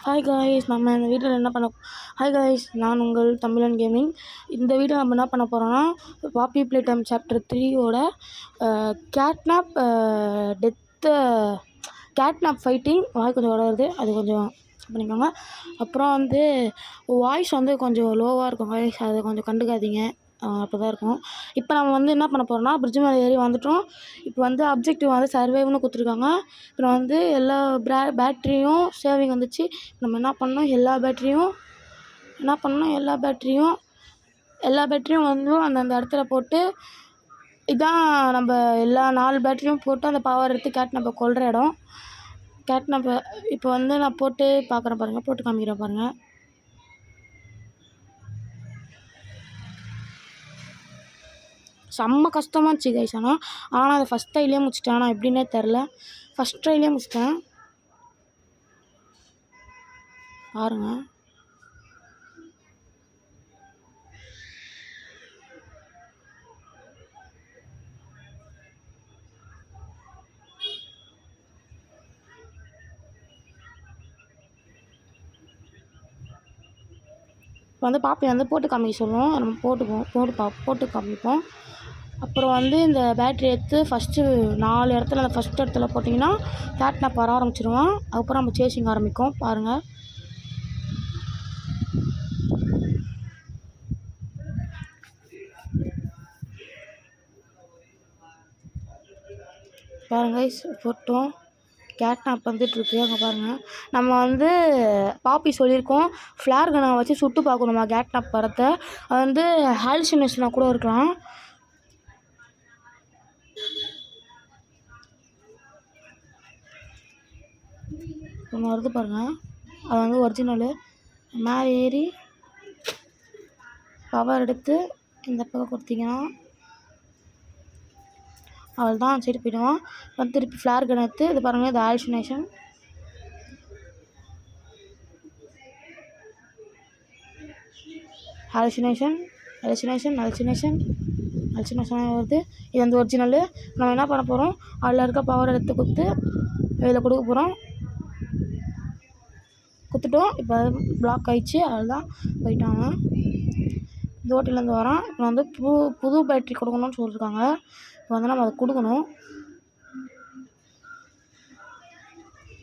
Hi guys, நம்ம இந்த வீடியோவில் என்ன பண்ண ஹாய் காய்ஸ், நான் உங்கள் தமிழன் கேமிங். இந்த வீடியோ நம்ம என்ன பண்ண போகிறோன்னா, பாப்பி ப்ளே டைம் சாப்டர் 3யோட கேட்னாப் டெத்து கேட்னாப் ஃபைட்டிங் கொஞ்சம் வருது, அது கொஞ்சம் பண்ணிக்கோங்க. அப்புறம் வாய்ஸ் கொஞ்சம் லோவாக இருக்கும் காய்ஸ், அதை கொஞ்சம் கண்டுக்காதீங்க, அப்படி தான் இருக்கும். இப்போ நம்ம என்ன பண்ண போகிறோம்னா, பிரிட்ஜ் மேலே ஏறி வந்துட்டோம். இப்போ அப்ஜெக்டிவ் சர்வைவ்னு கொடுத்துருக்காங்க. அப்புறம் எல்லா பேட்டரியும் சேவிங் வந்துச்சு. நம்ம என்ன பண்ணணும், எல்லா பேட்டரியும் அந்த இடத்துல போட்டு, இதான் நம்ம எல்லா 4 பேட்டரியும் போட்டு அந்த பவர் எடுத்து கேட்னாப்பை கொல்கிற இடம். கேட்னாப்பை இப்போ நான் போட்டு பார்க்குறேன் பாருங்கள், போட்டு காமிக்கிறேன் பாருங்கள். செம்ம கஷ்டமாக இருந்துச்சு கைஸ். ஆனால் அதை ஃபஸ்ட் ட்ரைலேயே முடிச்சிட்டேன். ஆனால் எப்படின்னே தெரில, ஃபஸ்ட் ட்ரைலேயே முடிச்சிட்டேன் பாருங்க. இப்போ பாப்பி போட்டு காமிக்க சொல்லுவோம், நம்ம போட்டு காமிப்போம். அப்புறம் இந்த பேட்ரி எடுத்து ஃபஸ்ட்டு 4 இடத்துல அந்த ஃபஸ்ட் இடத்துல போட்டிங்கன்னா கேட்னாப் வர ஆரம்பிச்சிடுவோம். அதுக்கப்புறம் நம்ம சேசிங் ஆரம்பிக்கும் பாருங்கள். கைஸ், போட்டோம். கேட்னாப் வந்துட்டுருக்கு, அங்கே பாருங்கள். நம்ம பாப்பி சொல்லியிருக்கோம், ஃப்ளார் கனை வச்சு சுட்டு பார்க்கணுமா கேட்னாப் படத்தை. அது ஹாலுசினேஷனாக கூட இருக்கலாம். ஒன்று வருது பாருங்கள், அது ஒரிஜினலு. மேலே ஏறி பவர் எடுத்து இந்த பக்கம் கொடுத்தீங்கன்னா அவள் தான் சைடு போயிடுவான். திருப்பி ஃப்ளார் கன் எடுத்து இது பாருங்கள், இது ஹாலுசினேஷன். வருது. இது ஒரிஜினலு. நம்ம என்ன பண்ண போகிறோம், அதில் இருக்க பவர் எடுத்து இதில் கொடுக்க போகிறோம். கொடுத்துட்டோம். இப்போ பிளாக் ஆகிடுச்சு, அதில் தான் போயிட்டாங்க. இந்த ஓட்டிலேருந்து வரோம். இப்போ புது பேட்ரி கொடுக்கணும்னு சொல்லியிருக்காங்க. இப்போ நம்ம அதை கொடுக்கணும்.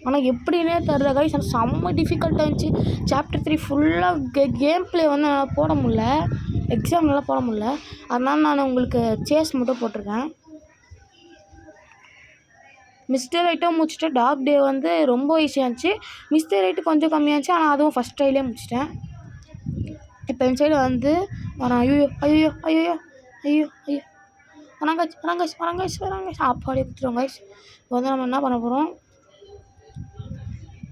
ஆனால் எப்படின்னே தெரில கைஸ், செம்ம டிஃபிகல்ட்டாக இருந்துச்சு. சாப்டர் 3 ஃபுல்லாக கேம் ப்ளே என்னால் போட முடில, எக்ஸாம்லாம் போட முடில. அதனால் நான் உங்களுக்கு சேஸ் மட்டும் போட்டிருக்கேன். மிஸ்டர் ரைட்டும் முடிச்சுட்டு டாக் டே ரொம்ப ஈஸியாக இருந்துச்சு. மிஸ்டர் ரைட்டு கொஞ்சம் கம்மியாக இருந்துச்சு, ஆனால் அதுவும் ஃபஸ்ட் ட்ரைலேயே முடிச்சிட்டேன். இப்போ என் சைடு வரான். ஐயோ வராங்க சாப்பாடு கொடுத்துருவோம் கைஸ். இப்போ நம்ம என்ன பண்ண போகிறோம்,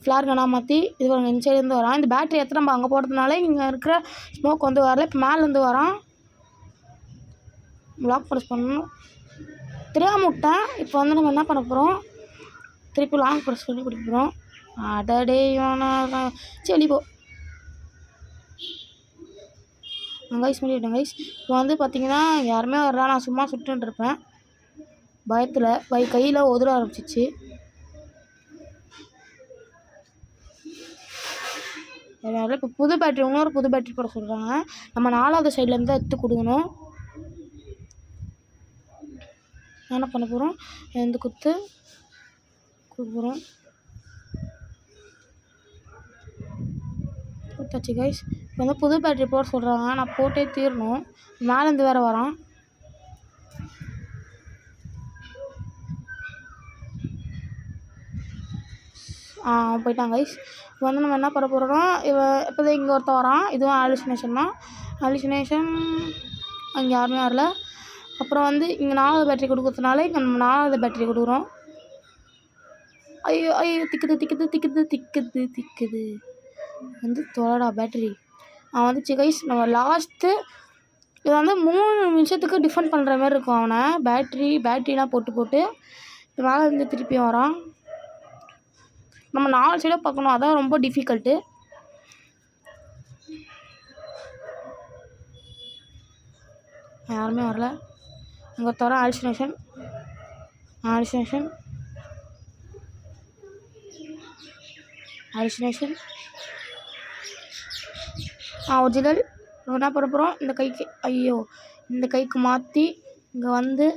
ஃப்ளார் கனா மாற்றி இது பாருங்கள், இந்த சைடுலேருந்து வரான். இந்த பேட்டரி எடுத்து நம்ம அங்கே போடுறதுனால இங்கே இருக்கிற ஸ்மோக் வரல. இப்போ மேலேருந்து வரான். லாக் ப்ரெஸ் பண்ணணும், தெரியாமல் விட்டேன். இப்போ நம்ம என்ன பண்ண போகிறோம், திருப்பி லாங் ப்ரெஸ் பண்ணி குடிக்க போகிறோம். அடடே சரி போ கைஸ், முடிவிட்டேன் கைஸ். இப்போ பார்த்தீங்கன்னா யாருமே வர்றா, நான் சும்மா சுட்டுருப்பேன் பயத்தில். கையில் உதிர ஆரம்பிச்சிச்சு. இப்போ புது பேட்ரி, இன்னொரு புது பேட்ரி போட சொல்கிறாங்க. நம்ம 4வது சைட்லேருந்து எடுத்து கொடுக்கணும். என்ன பண்ண போகிறோம், கொடுக்க போகிறோம். கொடுத்தாச்சு கைஸ். இப்போ புது பேட்ரி போட சொல்கிறாங்க, நான் போட்டே தீரணும். மேலேருந்து வேறு வரான். போயிட்டாங்க கைஸ். இப்போ நம்ம என்ன பண்ண போகிறோம்னா, இப்போ இங்கே ஒருத்தர் வரான். இதுவும் ஹாலுசினேஷன் தான். ஹாலுசினேஷன் அங்கே யாருமே வரல. அப்புறம் இங்கே 4வது பேட்டரி கொடுக்கறதுனால இங்கே நம்ம 4வது பேட்டரி கொடுக்குறோம். ஐயோ திக்குது தோடா பேட்டரி. வந்துச்சு கைஸ். நம்ம லாஸ்ட்டு இது 3 நிமிஷத்துக்கு டிஃபெண்ட் பண்ணுற மாதிரி இருக்கும். அவனை பேட்டரிலாம் போட்டு இப்போ மேலே திருப்பியும் வரான். நம்ம 4 சைடாக பார்க்கணும், அதான் ரொம்ப டிஃபிகல்ட்டு. யாருமே வரல. அங்கே தர ஹாலுசினேஷன் ஹாலுசினேஷன். ஒரிஜினல். என்ன பண்ண போகிறோம், இந்த கைக்கு ஐயோ இந்த கைக்கு மாற்றி இங்கே வந்து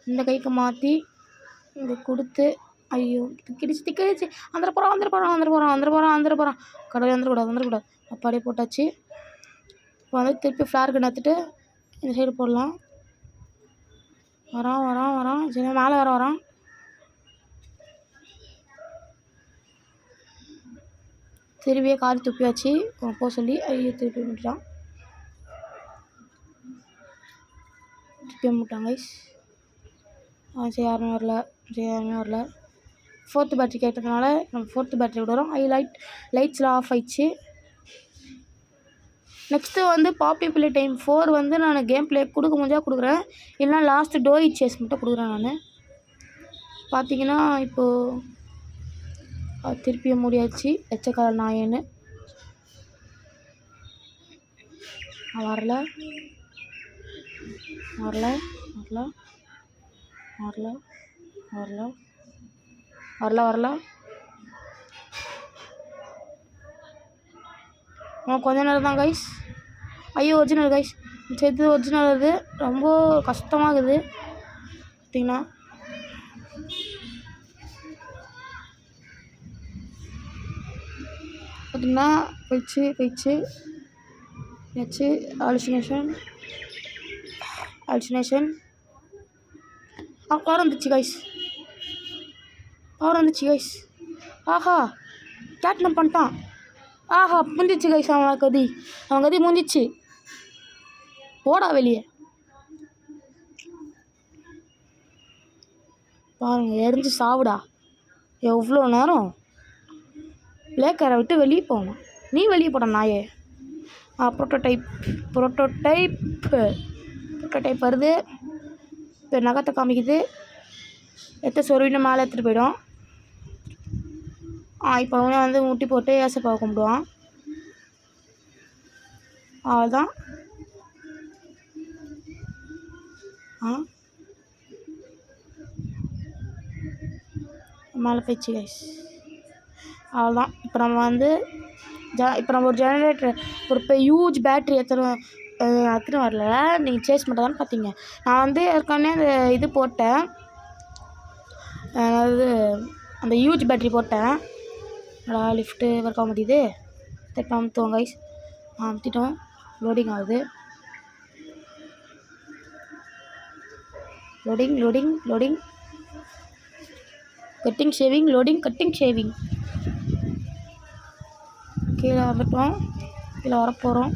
இந்த கைக்கு மாற்றி இங்கே கொடுத்து ஐயோ திக்கிடுச்சு வந்துட போகிறான் கடவுள் வந்துடக்கூடாது. அப்படியே போட்டாச்சு. இப்போ வந்து திருப்பி ஃப்ளார்க்கு நத்துட்டு இந்த சைடு போடலாம். வரான் சரி மேலே வரான். திருப்பியே கால் துப்பியாச்சு போக சொல்லி. ஐயோ திருப்பி விட்டுட்டான். திருப்பி முட்டாங்க கைஸ். சரி யாருமே வரல. 4th பேட்டரி கேட்டதுனால நம்ம 4th பேட்டரி விடுறோம். லைட்ஸ்லாம் ஆஃப் ஆயிடுச்சு. நெக்ஸ்ட்டு வந்து பாப்பி பிளே டைம் 4 வந்து நான் கேம் பிளே கொடுக்க முடிஞ்சால் கொடுக்குறேன், இல்லைனா லாஸ்ட்டு டோய் சேஸ் மட்டும் கொடுக்குறேன். நான் பார்த்தீங்கன்னா இப்போது திருப்பியும் முடியாச்சு. எச்சக்கால நாயன்னு வரல. கொஞ்ச நேரம் தான் கைஸ். ஐயோ ஒரிஜினல் கைஸ், சேர்த்து ஒரிஜினல். அது ரொம்ப கஷ்டமாகுது பார்த்தீங்கன்னா போயிடுச்சு. ஹாலுசினேஷன். பவர் வந்துச்சு கைஸ். ஆஹா கேட்னம் பண்ணிட்டான். முந்திச்சு கைஸ். அவன் கதி முந்திச்சு. போடா வெளியே. பாருங்க எரிஞ்சு சாவுடா. எவ்வளோ நேரம் பிளேக்கரை விட்டு வெளியே போகணும். நீ வெளியே போட நாயே. ப்ரோட்டோடைப் வருது. இப்போ நகத்தை காமிக்குது. சொருவின்னு மேலே எடுத்துகிட்டு போயிடும். இப்போ வந்து முட்டி போட்டு ஏசப்பாவை கும்பிடுவான். அவ்வளோதான். மேலே போயிடுச்சு கைஸ். அவ்வளோதான். இப்போ நம்ம வந்து ஒரு ஜெனரேட்டர் ஒரு ஹியூஜ் பேட்ரி எத்தனை வரல. நீங்கள் சேஸ் பண்ணுறதான்னு பார்த்தீங்க. நான் வந்து ஏற்கனவே அந்த இது போட்டேன், அதாவது அந்த ஹியூஜ் பேட்ரி போட்டேன். லிஃப்ட்டு ஒர்க் ஆக மாட்டேது. திருப்பி அமுத்துவோம் கைஸ். அமுத்திட்டோம். லோடிங் ஆகுது. Loading cutting shaving. கீழே வந்துட்டோம். கீழே வரப்போகிறோம்.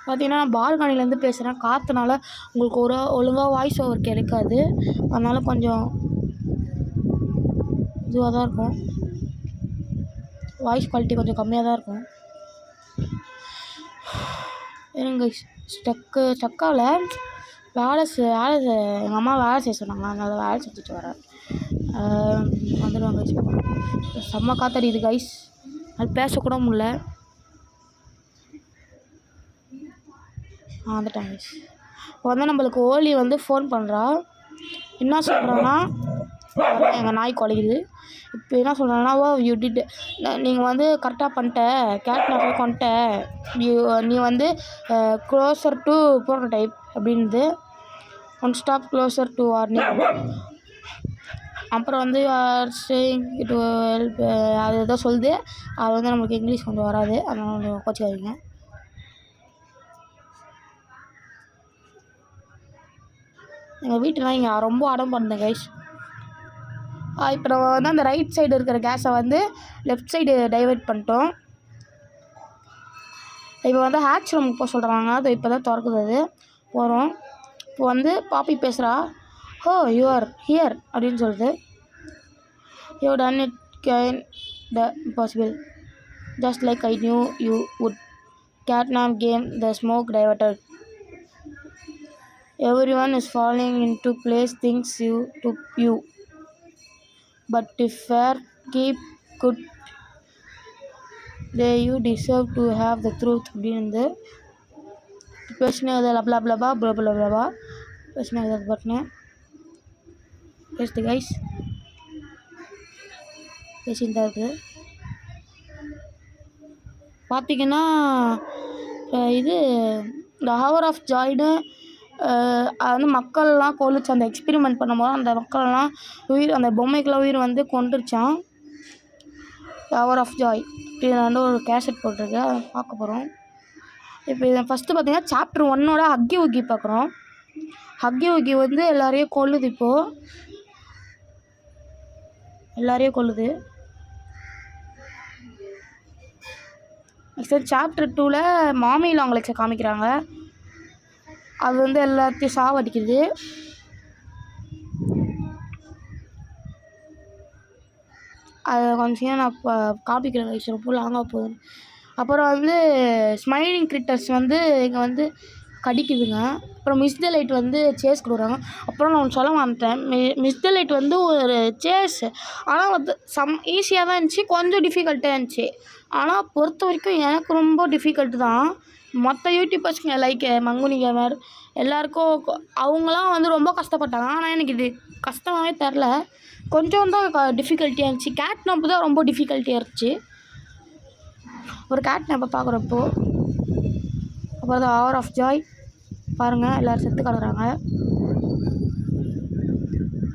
பார்த்தீங்கன்னா நான் பால்கனிலேருந்து பேசுகிறேன். காற்றுனால உங்களுக்கு ஒழுங்காக வாய்ஸ் ஓவர் கிடைக்காது. அதனால் கொஞ்சம் இதுவாக தான் இருக்கும். வாய்ஸ் குவாலிட்டி கொஞ்சம் கம்மியாக தான் இருக்கும். எனக்கு ஸ்டக்காவில் வேலை எங்கள் அம்மா வேலை செய்ய சொன்னாங்க. அதனால் வேலை செஞ்சுட்டு வரேன். வந்துடுவாங்க கைஸ். செம்ம காத்தடிக்குது கைஸ். அது பேசக்கூட முடியல. வந்துட்டாங்க கைஸ். இப்போ வந்து நம்மளுக்கு ஓலி வந்து ஃபோன் பண்ணுறா. என்ன சொல்கிறான்னா, எங்கள் நாய் குலைக்குது. இப்போ என்ன சொல்கிறாங்கன்னா, யூ டிட், நீங்கள் வந்து கரெக்டாக பண்ணிட்ட, கேட் நான் போய் கொண்ட, நீ வந்து க்ளோசர் டு ப்ரோட்டோடைப் அப்படின்து. 1 ஸ்டாப் க்ளோசர் டு வார்னிங். அப்புறம் வந்து இட் ஹெல்ப் அது ஏதோ சொல்லுது. அது வந்து நம்மளுக்கு இங்கிலீஷ் கொஞ்சம் வராது, அதனால் கொஞ்சம் கோச்சிக்காதீங்க. எங்கள் வீட்டில் இங்கே ரொம்ப அடம் பண்ணேன் கைஸ். இப்போ நம்ம வந்து அந்த ரைட் சைடு இருக்கிற கேஸை வந்து லெஃப்ட் சைடு டைவெர்ட் பண்ணிட்டோம். இப்போ வந்து ஹேட்ச் ரூம் போக சொல்கிறாங்க. அது இப்போ தான் திறக்குது. அது போகிறோம். இப்போ வந்து பாப்பி பேசுகிறா. யூ ஆர் ஹியர் அப்படின்னு சொல்லுது. You done it can the impossible just like I knew you would. CatNap came the smoke diverted. Everyone is falling into place thinks you. But if fair keep good, they you deserve to have the truth. அப்படின்றது பேசினே blah பேசினே பட்னே பேசுது guys. பேசின்னு தான் இருக்குது. பார்த்திங்கன்னா இது இந்த ஹவர் ஆஃப் ஜாய்னு அது வந்து மக்கள்லாம் கொல்லுச்சு. அந்த எக்ஸ்பிரிமெண்ட் பண்ணும்போது அந்த மக்கள்லாம் உயிர், அந்த பொம்மைக்கெல்லாம் உயிர் வந்து கொண்டுருச்சான். ஹவர் ஆஃப் ஜாய் இப்படி வந்து ஒரு கேசட் போட்டிருக்கு, அதை பார்க்க போகிறோம். இப்போ இதை ஃபஸ்ட்டு பார்த்திங்கன்னா சாப்டர் 1ஓட ஹக்கி உக்கி பார்க்குறோம். ஹக்கி உக்கி வந்து எல்லாரையும் கொல்லுது. இப்போது எல்லாரையும் கொல்லுது. நெக்ஸ்ட் சாப்டர் 2ல் மாமி லாங்லெக்ஸை காமிக்கிறாங்க. அது வந்து எல்லாத்தையும் சாவடிக்குது. அதை கொஞ்சம் நான் இப்போ காப்பிக்கிறேன் கைஸ், ரொம்ப லாங்காக போகுது. அப்புறம் வந்து ஸ்மைலிங் கிரிட்டர்ஸ் வந்து இங்கே வந்து கடிக்குதுங்க. அப்புறம் மிஸ் த லைட் வந்து சேஸ் கொடுக்குறாங்க. அப்புறம் நான் ஒன்று சொல்ல மாட்டேன், மிஸ் த லைட் வந்து ஒரு சேஸ், ஆனால் வந்து ஈஸியாக தான் இருந்துச்சு, கொஞ்சம் டிஃபிகல்ட்டாக இருந்துச்சு. ஆனால் பொறுத்த வரைக்கும் எனக்கு ரொம்ப டிஃபிகல்ட்டு தான். மற்ற யூடியூபர்ஸ்க்கு லைக் மங்குனி கேமர் எல்லாருக்கும் அவங்களாம் வந்து ரொம்ப கஷ்டப்பட்டாங்க. ஆனால் எனக்கு இது கஷ்டமாகவே தெரில, கொஞ்சம் தான் டிஃபிகல்ட்டியாக இருந்துச்சு. கேட் நாப் தான் ரொம்ப டிஃபிகல்ட்டியாக இருந்துச்சு. ஒரு கேட் நாப்பை பார்க்குறப்போ. அப்புறம் தான் ஹவர் ஆஃப் ஜாய் பாருங்கள், எல்லோரும் செத்து கிடக்குறாங்க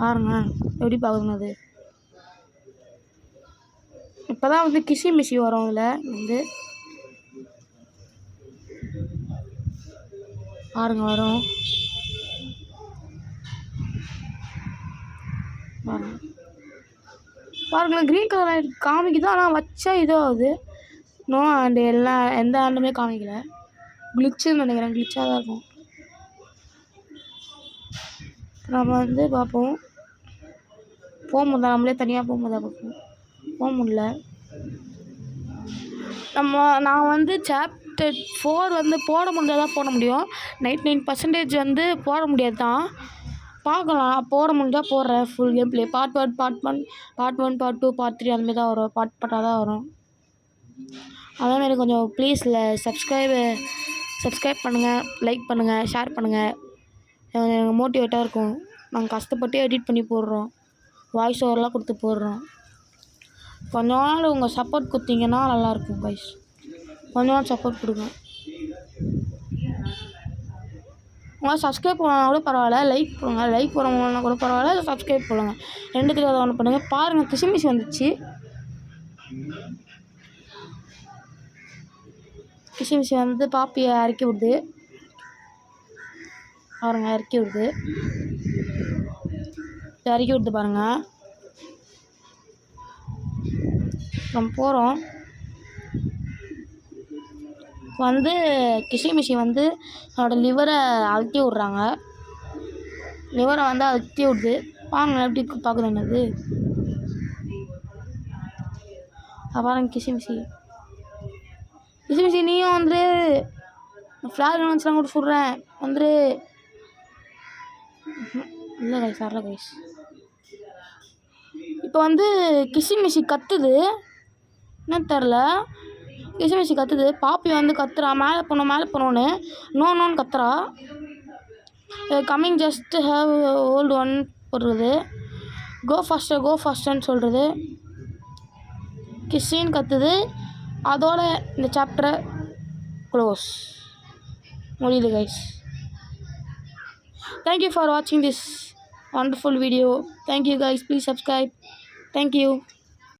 பாருங்கள், எப்படி பார்க்குதுங்க. அது இப்போ தான் வந்து கிசி மிஷி வரும். இதில் வந்து பாருங்க வரும் பாருங்களேன், க்ரீன் கலர் காமிக்குது, ஆனால் வச்சா இதோ ஆகுது. நோ அண்டு எந்த ஆண்டுமே காமிக்கல. கிளிச்சுன்னு நினைக்கிறேன், கிளிச்சாக தான் இருக்கும். நம்ம வந்து பார்ப்போம், போக முடியல, நம்மளே தனியாக போக முடியல, பார்ப்போம். போக முடியல. நான் வந்து சாப்டர் 4 வந்து போட முடியாதான் போட முடியும். 99% வந்து போட முடியாது தான். பார்க்கலாம், போட முடிஞ்சால் போடுறேன். Full game play part 1 part 2 part 3 அந்தமாரி தான் வரும், பார்ட்டாக தான் வரும். அதேமாரி கொஞ்சம் ப்ளீஸில் சப்ஸ்கிரைப் பண்ணுங்கள், லைக் பண்ணுங்கள், ஷேர் பண்ணுங்கள். எனக்கு மோட்டிவேட்டாக இருக்கும். நாங்கள் கஷ்டப்பட்டு எடிட் பண்ணி போடுறோம், வாய்ஸ் ஓவர்லாம் கொடுத்து போடுறோம். கொஞ்ச நாள் உங்கள் சப்போர்ட் கொடுத்தீங்கன்னா நல்லாயிருக்கும் கைஸ். கொஞ்ச நாள் சப்போர்ட் கொடுங்க. உங்களால் சப்ஸ்கிரைப் பண்ணால் கூட பரவாயில்ல, லைக் பண்ணுங்கள். லைக் பண்ண கூட பரவாயில்ல, சப்ஸ்கிரைப் பண்ணுங்கள். ரெண்டுத்துக்கு அதை ஒன்று பண்ணுங்கள். பாருங்கள், கிசிமிஸ் வந்துச்சு. கிசிமிஸ் வந்து பாப்பியை இறக்கி விடுது பாருங்கள், இறக்கி விடுது பாருங்கள். நம்ம போகிறோம். வந்து கிசிமிஷி வந்து அதோட லிவரை அழுத்தி விட்றாங்க. லிவரை வந்து அழுத்தி விடுது. பாருங்க எப்படி பார்க்குது என்னது. பாருங்க கிசிமிஷி நீயும் வந்து ஃப்ளாக் வந்துச்சுலாம் கூட சொல்கிறேன் வந்துரு. இல்லை கைஸ், வரல கைஸ். இப்போ வந்து கிசிமிஷி கத்துது, என்னன்னு தெரில. கிசிமிஷி கத்துது. பாப்பி வந்து கத்துறா, மேலே போனோன்னு நோன்னு கத்துறா. Coming just have old one போடுறது. கோ ஃபாஸ்டர்ன்னு சொல்கிறது. கிஸ்ஸின்னு கத்துது. அதோட இந்த சாப்டரை க்ளோஸ் முடியுது கைஸ். தேங்க்யூ ஃபார் வாட்சிங் this wonderful video. Thank you guys, please subscribe. Thank you.